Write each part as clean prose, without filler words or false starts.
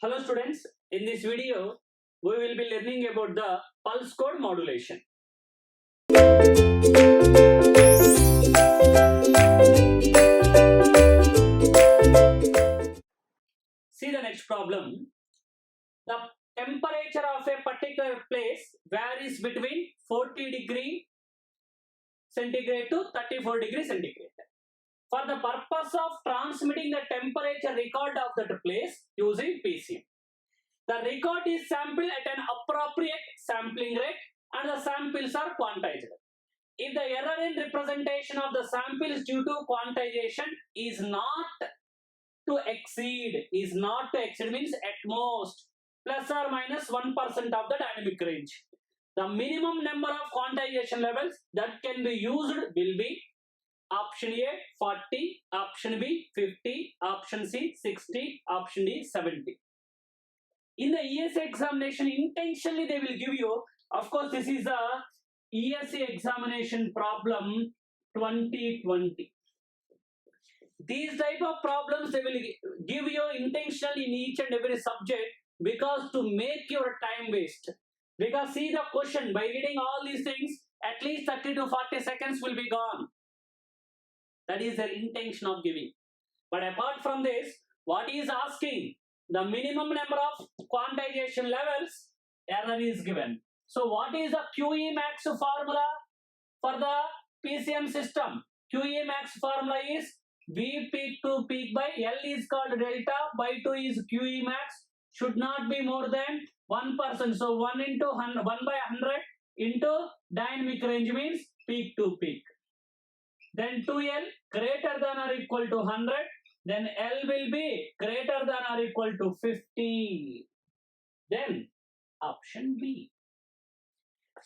Hello students, in this video we will be learning about the pulse code modulation. See the next problem. The temperature of a particular place varies between 40 degree centigrade to 34 degree centigrade. For the purpose of transmitting the temperature record of that place using PCM, the record is sampled at an appropriate sampling rate and the samples are quantized. If the error in representation of the samples due to quantization is not to exceed means at most plus or minus 1% of the dynamic range, the minimum number of quantization levels that can be used will be option A 40, option B 50, option C 60, option D 70. In the ESA examination, intentionally they will give you, of course this is a ESA examination problem 2020. These type of problems they will give you intentionally in each and every subject because to make your time waste. Because see the question, by reading all these things, at least 30 to 40 seconds will be gone. That is their intention of giving. But apart from this, what is asking? The minimum number of quantization levels, error is given. So what is the QE max formula for the PCM system? QE max formula is V peak to peak by L is called delta by 2 is QE max, should not be more than 1%. So 1 into 100, 1 by 100 into dynamic range means peak to peak. Then 2L greater than or equal to 100. Then L will be greater than or equal to 50. Then option B.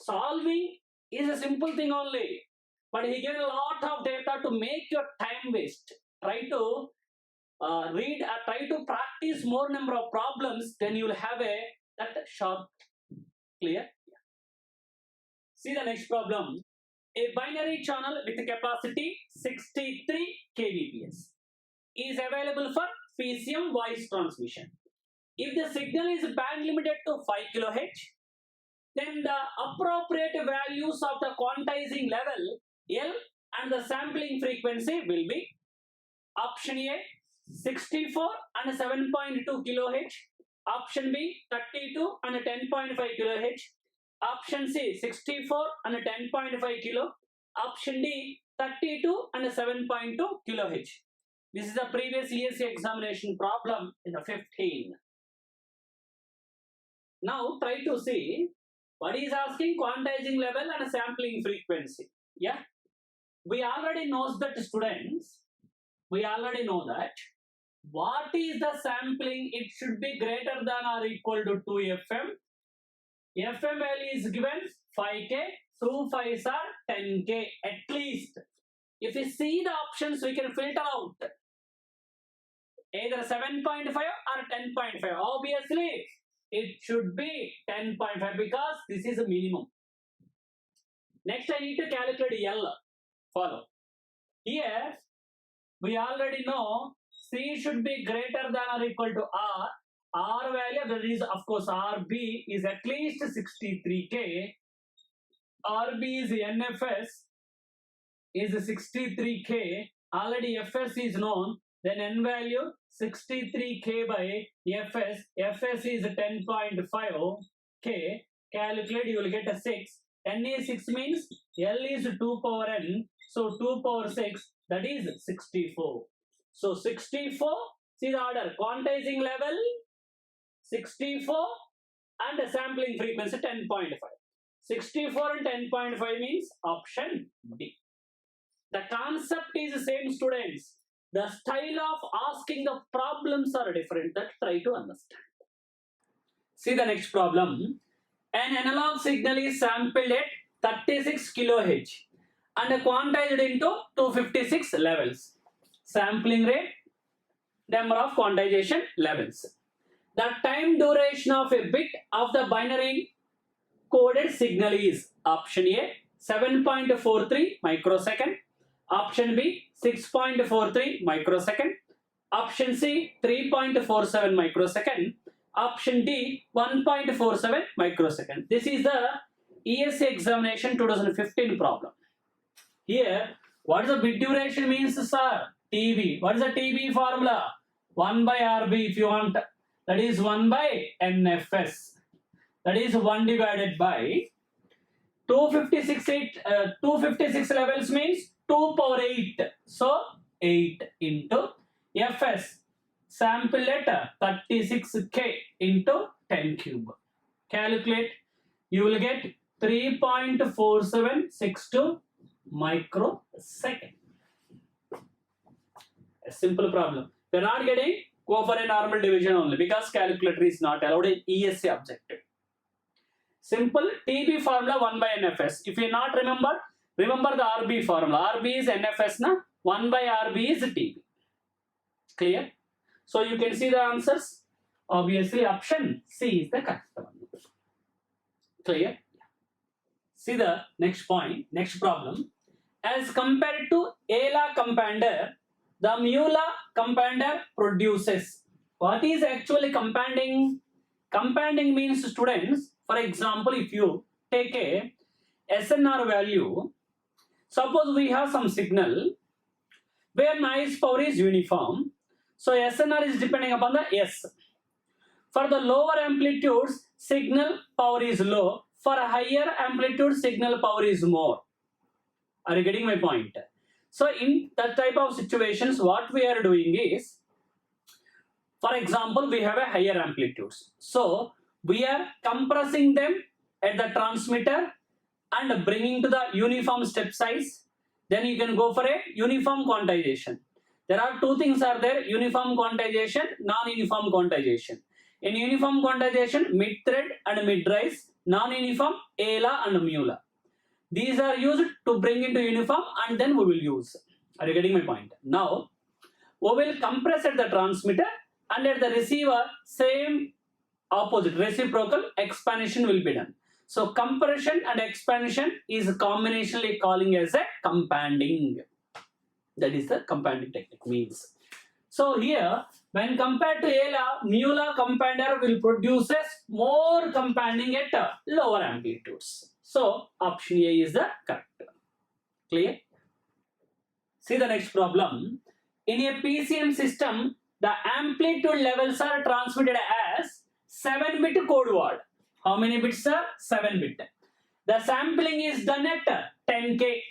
Solving is a simple thing only, but he gave a lot of data to make your time waste. Try to read or try to practice more number of problems, then you will have that sharp clear. See the next problem. A binary channel with a capacity 63 kbps is available for PCM voice transmission. If the signal is band limited to 5 kHz, then the appropriate values of the quantizing level L and the sampling frequency will be option A 64 and 7.2 kHz, option B 32 and 10.5 kHz, option C 64 and 10.5 kilo, option D 32 and 7.2 kHz. This is the previous ESA examination problem in the 15. Now try to see what is asking quantizing level and sampling frequency. Yeah, we already know that students. We already know that what is the sampling? It should be greater than or equal to 2 FM. FM value is given 5K, 2 5s are 10K at least. If we see the options, we can filter out either 7.5 or 10.5. Obviously, it should be 10.5 because this is a minimum. Next, I need to calculate L. Follow. Here, we already know C should be greater than or equal to R. R value, that is of course RB is at least 63K. RB is NFS is 63K. Already FS is known. Then N value 63K by FS. FS is 10.5K. Calculate, you will get a 6. N is 6 means L is 2 power N. So 2 power 6, that is 64. So 64, see the order, quantizing level 64 and the sampling frequency 10.5. 64 and 10.5 means option D. The concept is the same, students. The style of asking the problems are different. That try to understand. See the next problem. An analog signal is sampled at 36 kHz and quantized into 256 levels. Sampling rate, number of quantization levels. The time duration of a bit of the binary coded signal is option A 7.43 microsecond, option B 6.43 microsecond, option C 3.47 microsecond, Option D, 1.47 microseconds. This is the ESC examination 2015 problem. Here, what is the bit duration means, sir? TB. What is the TB formula? 1 by RB if you want. That is 1 by NFS. That is 1 divided by 256 levels means 2 power 8. So 8 into Fs. Sample letter 36K into 10 cube. Calculate. You will get 3.4762 microsecond. A simple problem. If you are not getting, go for a normal division only because calculator is not allowed in ESC objective. Simple TB formula 1 by NFS. If you not remember the RB formula. RB is NFS na, 1 by RB is TB. Clear? So you can see the answers. Obviously option C is the correct one. Clear? See the next point, next problem. As compared to ELA compounder, the MULA compounder produces. What is actually compounding? Compounding means, students, for example, if you take a SNR value, suppose we have some signal where noise power is uniform. So SNR is depending upon the S. For the lower amplitudes, signal power is low. For higher amplitude, signal power is more. Are you getting my point? So in that type of situations, what we are doing is, for example, we have a higher amplitudes. So we are compressing them at the transmitter and bringing to the uniform step size. Then you can go for a uniform quantization. There are two things are there: uniform quantization, non-uniform quantization. In uniform quantization, mid-thread and mid-rise, non-uniform, ELA and MULA. These are used to bring into uniform and then we will use. Are you getting my point? Now, we will compress at the transmitter and at the receiver, same opposite, reciprocal expansion will be done. So, compression and expansion is combinationally calling as a compounding. That is the compounding technique means. So here, when compared to ELA, MULA compounder will produce more compounding at lower amplitudes. So option A is the correct. Clear? See the next problem. In a PCM system, the amplitude levels are transmitted as 7-bit code word. How many bits are? 7-bit. The sampling is done at 10K.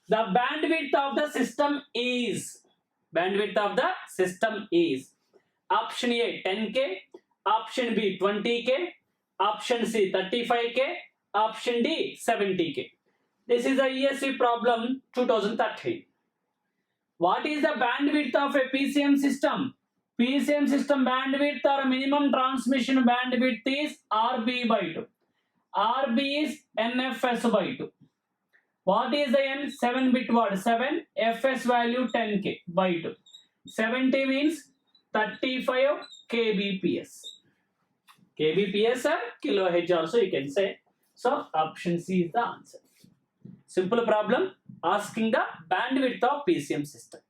The bandwidth of the system is option A 10K, option B 20K, option C 35K, option D 70K. This is the ESC problem 2013. What is the bandwidth of a PCM system? PCM system bandwidth or minimum transmission bandwidth is RB by 2. RB is NFS by 2. What is the N? 7-bit word 7, Fs value 10K by 2. 70 means 35 kbps. Kbps or kilohertz also you can say. So option C is the answer. Simple problem asking the bandwidth of PCM system.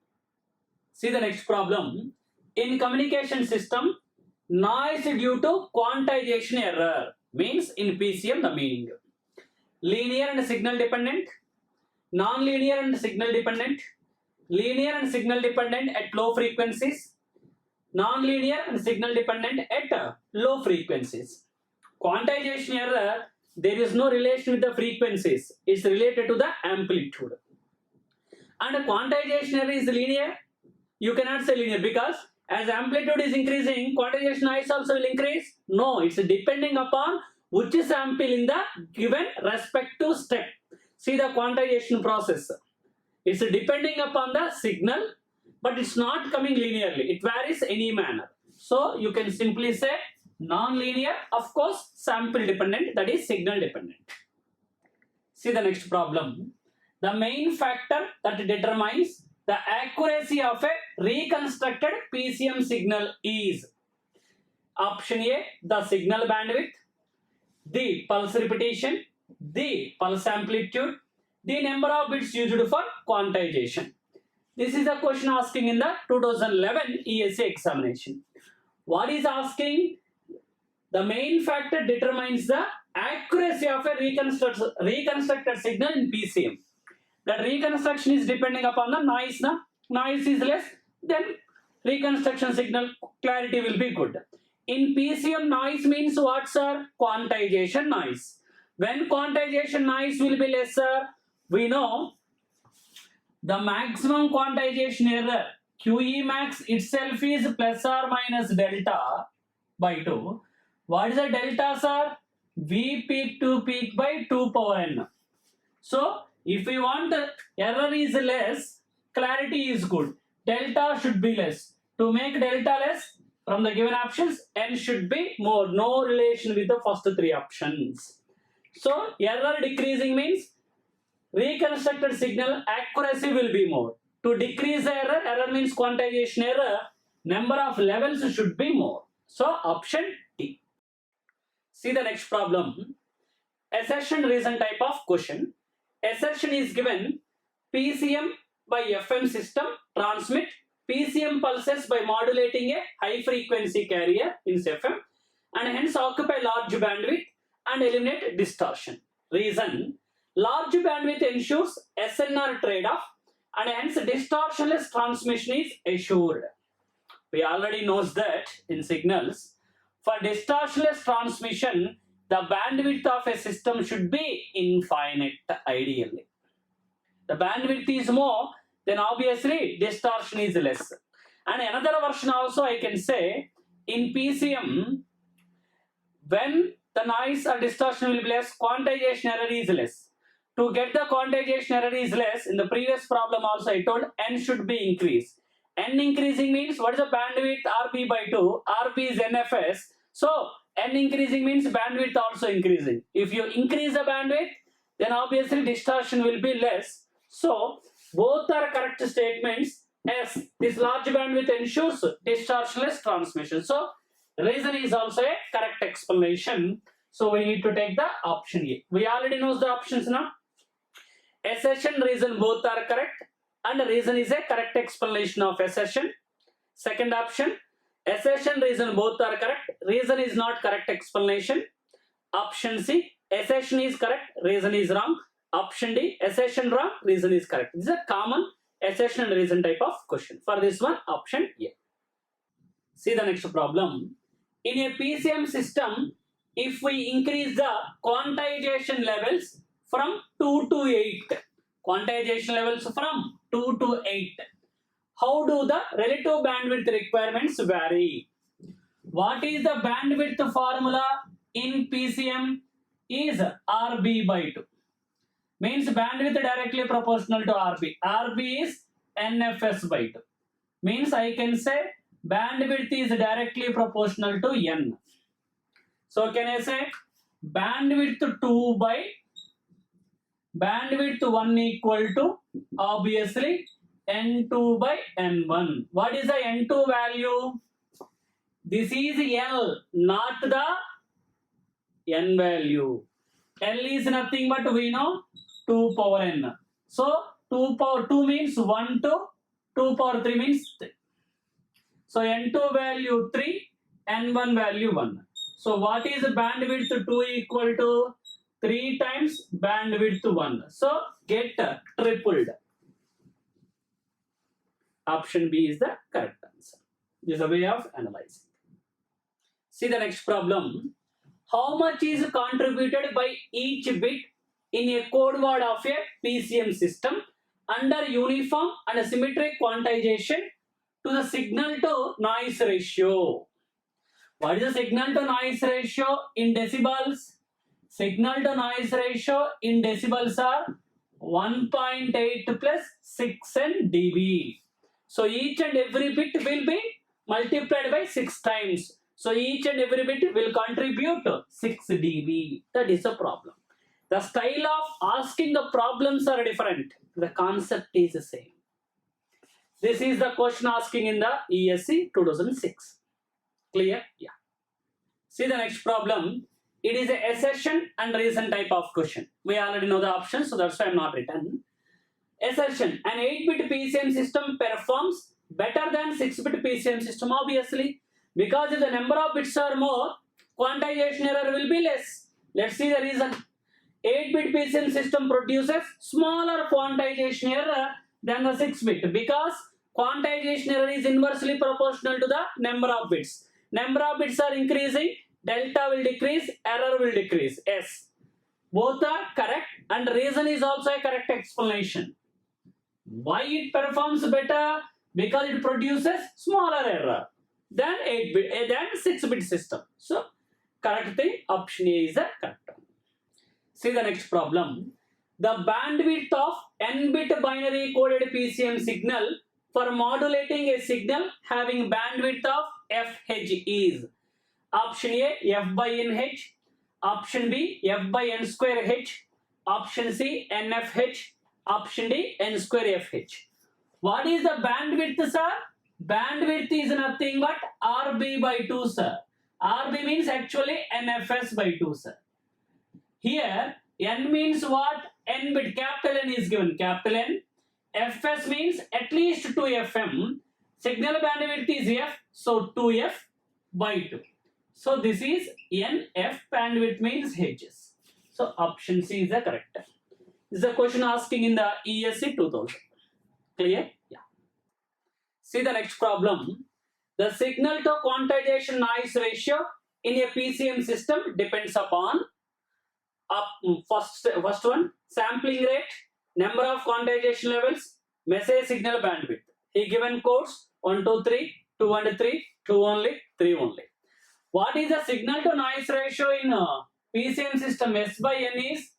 See the next problem. In communication system, noise due to quantization error means in PCM the meaning. Linear and signal dependent, non-linear and signal dependent, linear and signal dependent at low frequencies, non-linear and signal dependent at low frequencies. Quantization error, there is no relation with the frequencies. It's related to the amplitude. And quantization error is linear. You cannot say linear because as amplitude is increasing, quantization noise also will increase. No, it's depending upon which sample in the given respective step. See the quantization process. It's depending upon the signal, but it's not coming linearly. It varies any manner. So you can simply say non-linear, of course, sample dependent, that is signal dependent. See the next problem. The main factor that determines the accuracy of a reconstructed PCM signal is option A, the signal bandwidth, the pulse repetition, the pulse amplitude, the number of bits used for quantization. This is the question asking in the 2011 ESC examination. What is asking? The main factor determines the accuracy of a reconstructed signal in PCM. That reconstruction is depending upon the noise. Noise is less, then reconstruction signal clarity will be good. In PCM, noise means what, sir? Quantization noise. When quantization noise will be lesser, we know the maximum quantization error QE max itself is plus or minus delta by 2. What is the delta, sir? V peak to peak by 2 power n. So, if we want error is less, clarity is good. Delta should be less. To make delta less, from the given options, n should be more. No relation with the first three options. So, error decreasing means reconstructed signal accuracy will be more. To decrease the error, error means quantization error, number of levels should be more. So, option D. See the next problem. Assertion reason type of question. Assertion is given PCM by FM system transmit PCM pulses by modulating a high frequency carrier in FM and hence occupy large bandwidth and eliminate distortion. Reason: large bandwidth ensures SNR trade-off and hence distortionless transmission is assured. We already know that in signals, for distortionless transmission, the bandwidth of a system should be infinite ideally. The bandwidth is more, then obviously distortion is less. And another version also I can say, in PCM, when the noise or distortion will be less, quantization error is less. To get the quantization error is less, in the previous problem also I told n should be increased. N increasing means what is the bandwidth? RB by 2. RB is NFS. So n increasing means bandwidth also increasing. If you increase the bandwidth, then obviously distortion will be less. So both are correct statements. Yes, this large bandwidth ensures distortionless transmission. So reason is also a correct explanation. So we need to take the option A. We already know the options now. Assertion, reason both are correct, and reason is a correct explanation of assertion. Second option, assertion, reason both are correct, reason is not correct explanation. Option C, assertion is correct, reason is wrong. Option D, assertion wrong, reason is correct. This is a common assertion and reason type of question. For this one, option A. See the next problem. In a PCM system, if we increase the quantization levels from 2 to 8, quantization levels from 2 to 8, how do the relative bandwidth requirements vary? What is the bandwidth formula in PCM? Is RB by 2. Means bandwidth directly proportional to RB. RB is NFS by 2. Means I can say bandwidth is directly proportional to N. So can I say bandwidth 2 by bandwidth 1 equal to obviously N2 by N1. What is the N2 value? This is L, not the N value. L is nothing but we know 2 power N. So 2 power 2 means 1 to 2 power 3 means 3. So N2 value 3, N1 value 1. So what is bandwidth 2 equal to? 3 times bandwidth 1. So get tripled. Option B is the correct answer. This is a way of analyzing. See the next problem. How much is contributed by each bit in a code word of a PCM system under uniform and symmetric quantization to the signal to noise ratio? What is the signal to noise ratio in decibels? Signal to noise ratio in decibels are 1.8 plus 6n dB. So each and every bit will be multiplied by 6 times. So each and every bit will contribute to 6 dB. That is the problem. The style of asking the problems are different. The concept is the same. This is the question asking in the ESC 2006. Clear? Yeah. See the next problem. It is a assertion and reason type of question. We already know the options, so that's why I'm not written. Assertion. An 8-bit PCM system performs better than 6-bit PCM system, obviously. Because if the number of bits are more, quantization error will be less. Let's see the reason. 8-bit PCM system produces smaller quantization error than the 6-bit because quantization error is inversely proportional to the number of bits. Number of bits are increasing, delta will decrease, error will decrease. Yes, both are correct, and reason is also a correct explanation. Why it performs better? Because it produces smaller error than 8-bit than 6-bit system. So correct thing, option A is the correct one. See the next problem. The bandwidth of n-bit binary coded PCM signal for modulating a signal having bandwidth of fH is option A f by nh, option B f by n square h, option C nfh, option D n square fh. What is the bandwidth, sir? Bandwidth is nothing but RB by 2, sir. RB means actually NFS by 2, sir. Here n means what? N bit, capital N is given, capital N. Fs means at least 2 FM. Signal bandwidth is f, so 2f by 2. So this is NF, bandwidth means Hs. So option C is the correct. This is a question asking in the ESC 2000. Clear? Yeah. See the next problem. The signal to quantization noise ratio in a PCM system depends upon first one, sampling rate, number of quantization levels, message signal bandwidth. He given codes 1, 2, 3, 2 and 3, 2 only, 3 only. What is the signal to noise ratio in PCM system? S by N is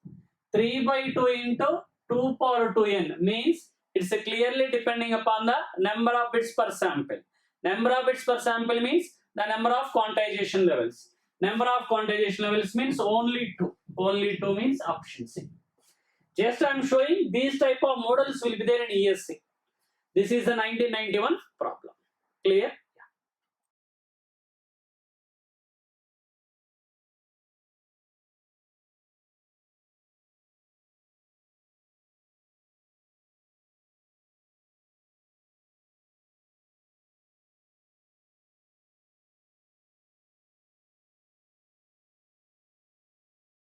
3 by 2 into 2 power 2n, means it's clearly depending upon the number of bits per sample. Number of bits per sample means the number of quantization levels. Number of quantization levels means only 2. Only 2 means option C. Just I am showing these type of models will be there in ESC. This is the 1991 problem. Clear?